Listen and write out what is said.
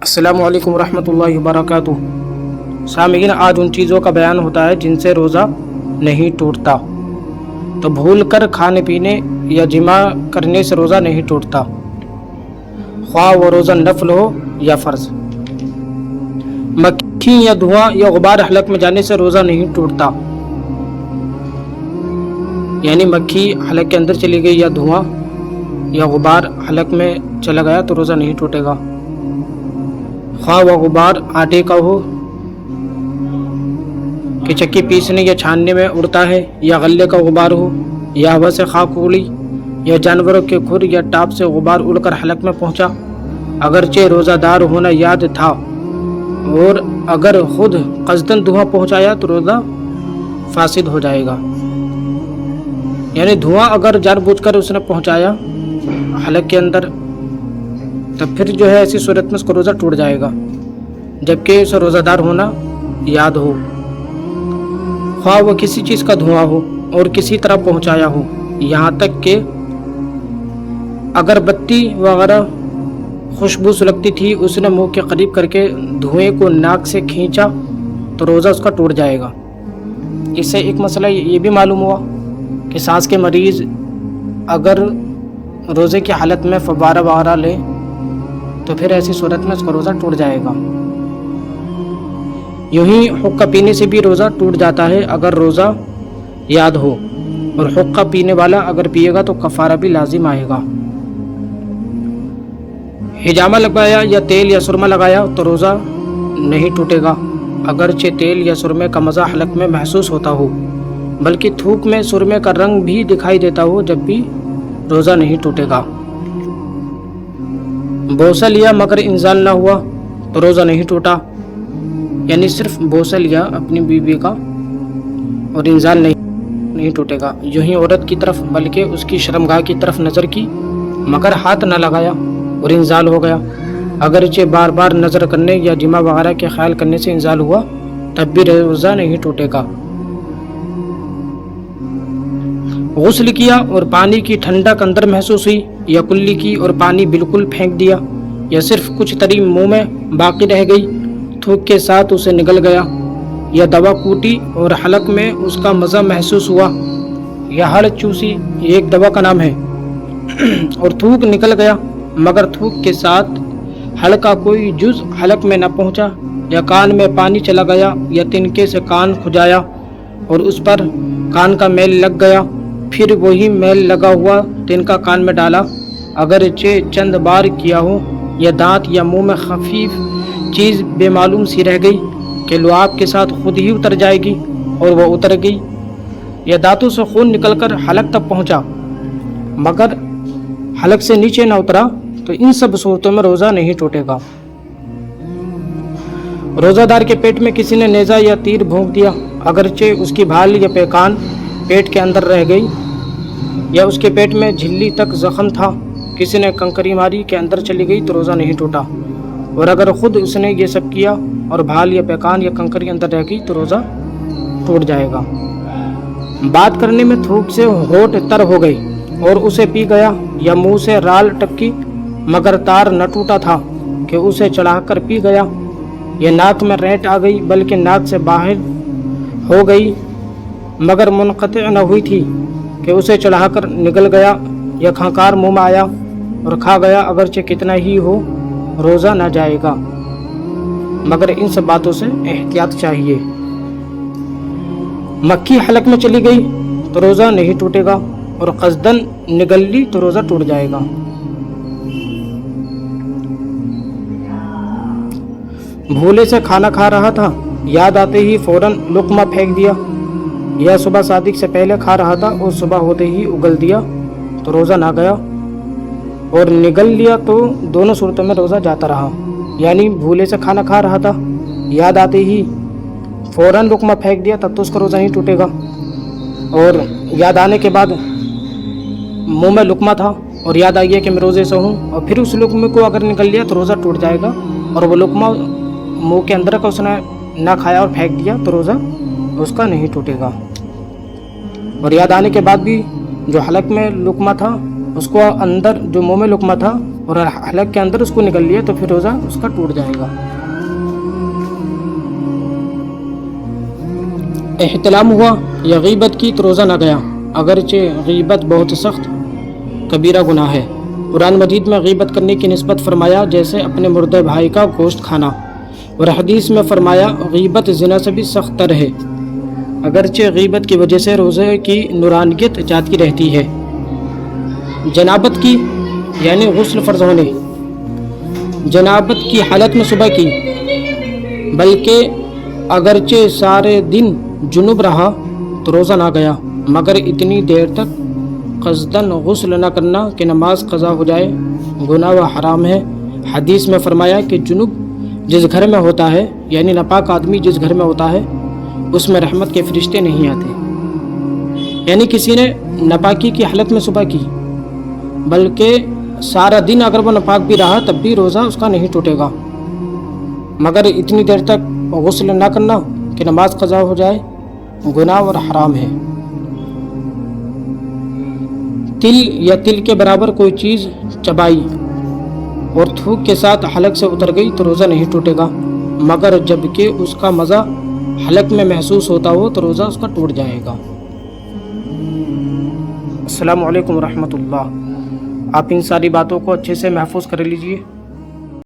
السلام علیکم ورحمۃ اللہ وبرکاتہ۔ سامعین، آج ان چیزوں کا بیان ہوتا ہے جن سے روزہ نہیں ٹوٹتا۔ تو بھول کر کھانے پینے یا جماع کرنے سے روزہ نہیں ٹوٹتا، خواہ وہ روزہ نفل ہو یا فرض۔ مکھی یا دھواں یا غبار حلق میں جانے سے روزہ نہیں ٹوٹتا، یعنی مکھی حلق کے اندر چلی گئی یا دھواں یا غبار حلق میں چلا گیا تو روزہ نہیں ٹوٹے گا، خواہ وہ غبار آٹے کا ہو کہ چکی پیسنے یا چھاننے میں اڑتا ہے، یا غلے کا غبار ہو، یا ہوا سے خاک اڑی، یا جانوروں کے کھر یا ٹاپ سے غبار اڑ کر حلق میں پہنچا۔ اگرچہ روزہ دار ہونا یاد تھا اور اگر خود قصدن دھواں پہنچایا تو روزہ فاسد ہو جائے گا، یعنی دھواں اگر جان بوجھ کر اس نے پہنچایا حلق کے اندر تب پھر جو ہے ایسی صورت میں اس کو روزہ ٹوٹ جائے گا، جبکہ اسے روزہ دار ہونا یاد ہو، خواہ وہ کسی چیز کا دھواں ہو اور کسی طرح پہنچایا ہو، یہاں تک کہ اگر بتی وغیرہ خوشبو سلگتی تھی اس نے منہ کے قریب کر کے دھوئیں کو ناک سے کھینچا تو روزہ اس کا ٹوٹ جائے گا۔ اس سے ایک مسئلہ یہ بھی معلوم ہوا کہ سانس کے مریض اگر روزے کی حالت میں فوارہ وغیرہ لے تو پھر ایسی صورت میں اس کا روزہ ٹوٹ جائے گا۔ یوں ہی حقہ پینے سے بھی روزہ ٹوٹ جاتا ہے اگر روزہ یاد ہو، اور حقہ پینے والا اگر پیے گا تو کفارہ بھی لازم آئے گا۔ حجامہ لگایا یا تیل یا سرما لگایا تو روزہ نہیں ٹوٹے گا، اگرچہ تیل یا سرمے کا مزہ حلق میں محسوس ہوتا ہو، بلکہ تھوک میں سرمے کا رنگ بھی دکھائی دیتا ہو، جب بھی روزہ نہیں ٹوٹے گا۔ بوسہ لیا مگر انزال نہ ہوا تو روزہ نہیں ٹوٹا، یعنی صرف بوسہ لیا اپنی بیوی کا اور انزال نہیں ٹوٹے گا۔ یوں ہی عورت کی طرف بلکہ اس کی شرمگاہ کی طرف نظر کی مگر ہاتھ نہ لگایا اور انزال ہو گیا، اگرچہ بار بار نظر کرنے یا جماع وغیرہ کے خیال کرنے سے انزال ہوا تب بھی روزہ نہیں ٹوٹے گا۔ غسل کیا اور پانی کی ٹھنڈک اندر محسوس ہوئی، یا کلی کی اور پانی بالکل پھینک دیا، یا صرف کچھ تری منہ میں باقی رہ گئی، تھوک کے ساتھ اسے نگل گیا، یا دوا کوٹی اور حلق میں اس کا مزہ محسوس ہوا، یا ہڑ چوسی یہ ایک دوا کا نام ہے اور تھوک نکل گیا مگر تھوک کے ساتھ ہڑ کا کوئی جز حلق میں نہ پہنچا، یا کان میں پانی چلا گیا، یا تنکے سے کان کھجایا اور اس پر کان کا میل لگ گیا، پھر وہی میل لگا ہوا تنکا کان میں ڈالا، اگرچہ چند بار کیا ہو، یا دانت یا منہ میں خفیف چیز بے معلوم سی رہ گئی کہ لعاب کے ساتھ خود ہی اتر جائے گی اور وہ اتر گئی، یا دانتوں سے خون نکل کر حلق تک پہنچا مگر حلق سے نیچے نہ اترا تو ان سب صورتوں میں روزہ نہیں ٹوٹے گا۔ روزہ دار کے پیٹ میں کسی نے نیزہ یا تیر بھونک دیا، اگرچہ اس کی بھال یا پیکان پیٹ کے اندر رہ گئی، یا اس کے پیٹ میں جھلی تک زخم تھا، کسی نے کنکری ماری کے اندر چلی گئی تو روزہ نہیں ٹوٹا، اور اگر خود اس نے یہ سب کیا اور بھال یا پیکان یا کنکری اندر رہ گئی تو روزہ ٹوٹ جائے گا۔ بات کرنے میں تھوک سے ہونٹ تر ہو گئی اور اسے پی گیا، یا منہ سے رال ٹپکی مگر تار نہ ٹوٹا تھا کہ اسے چڑھا کر پی گیا، یا ناک میں رینٹ آ گئی بلکہ ناک سے باہر ہو گئی مگر منقطع نہ ہوئی تھی کہ اسے چڑھا کر نگل گیا، یا کھنکار منہ میں آیا اور کھا گیا، اگرچہ کتنا ہی ہو روزہ نہ جائے گا، مگر ان سب باتوں سے احتیاط چاہیے۔ مکھی حلق میں چلی گئی تو روزہ نہیں ٹوٹے گا، اور قصدن نگل لی تو روزہ ٹوٹ جائے گا۔ بھولے سے کھانا کھا رہا تھا، یاد آتے ہی فوراً لقمہ پھینک دیا، یا صبح صادق سے پہلے کھا رہا تھا اور صبح ہوتے ہی اگل دیا تو روزہ نہ گیا، اور نگل لیا تو دونوں صورتوں میں روزہ جاتا رہا، یعنی بھولے سے کھانا کھا رہا تھا، یاد آتے ہی فوراً لقمہ پھینک دیا تب تو اس کا روزہ نہیں ٹوٹے گا، اور یاد آنے کے بعد منہ میں لقمہ تھا اور یاد آئی ہے کہ میں روزے سے ہوں اور پھر اس لقمے کو اگر نگل لیا تو روزہ ٹوٹ جائے گا، اور وہ لقمہ منہ کے اندر کا اس نے نہ کھایا اور پھینک دیا تو روزہ اس کا نہیں ٹوٹے گا۔ اور یاد آنے کے بعد بھی جو حلق میں لقمہ تھا اس کو اندر جو منہ میں لقمہ تھا اور حلق کے اندر اس کو نکل لیا تو پھر روزہ اس کا ٹوٹ جائے گا۔ احتلام ہوا یا غیبت کی تو روزہ نہ گیا، اگرچہ غیبت بہت سخت کبیرہ گناہ ہے۔ قرآن مجید میں غیبت کرنے کی نسبت فرمایا جیسے اپنے مردہ بھائی کا گوشت کھانا، اور حدیث میں فرمایا غیبت زنا سے بھی سخت تر ہے۔ اگرچہ غیبت کی وجہ سے روزے کی نورانیت جاتی رہتی ہے۔ جنابت کی یعنی غسل فرض ہونے، جنابت کی حالت میں صبح کی، بلکہ اگرچہ سارے دن جنوب رہا تو روزہ نہ گیا، مگر اتنی دیر تک قصداً غسل نہ کرنا کہ نماز قضا ہو جائے گناہ و حرام ہے۔ حدیث میں فرمایا کہ جنوب جس گھر میں ہوتا ہے، یعنی ناپاک آدمی جس گھر میں ہوتا ہے، اس میں رحمت کے فرشتے نہیں آتے۔ یعنی کسی نے ناپاکی کی حالت میں صبح کی، بلکہ سارا دن اگر وہ ناپاک بھی رہا تب بھی روزہ اس کا نہیں ٹوٹے گا، مگر اتنی دیر تک غسل نہ کرنا کہ نماز قضا ہو جائے گناہ اور حرام ہے۔ تل یا تل کے برابر کوئی چیز چبائی اور تھوک کے ساتھ حلق سے اتر گئی تو روزہ نہیں ٹوٹے گا، مگر جب کہ اس کا مزہ حلق میں محسوس ہوتا ہو تو روزہ اس کا ٹوٹ جائے گا۔ السلام علیکم ورحمۃ اللہ۔ آپ ان ساری باتوں کو اچھے سے محفوظ کر لیجئے۔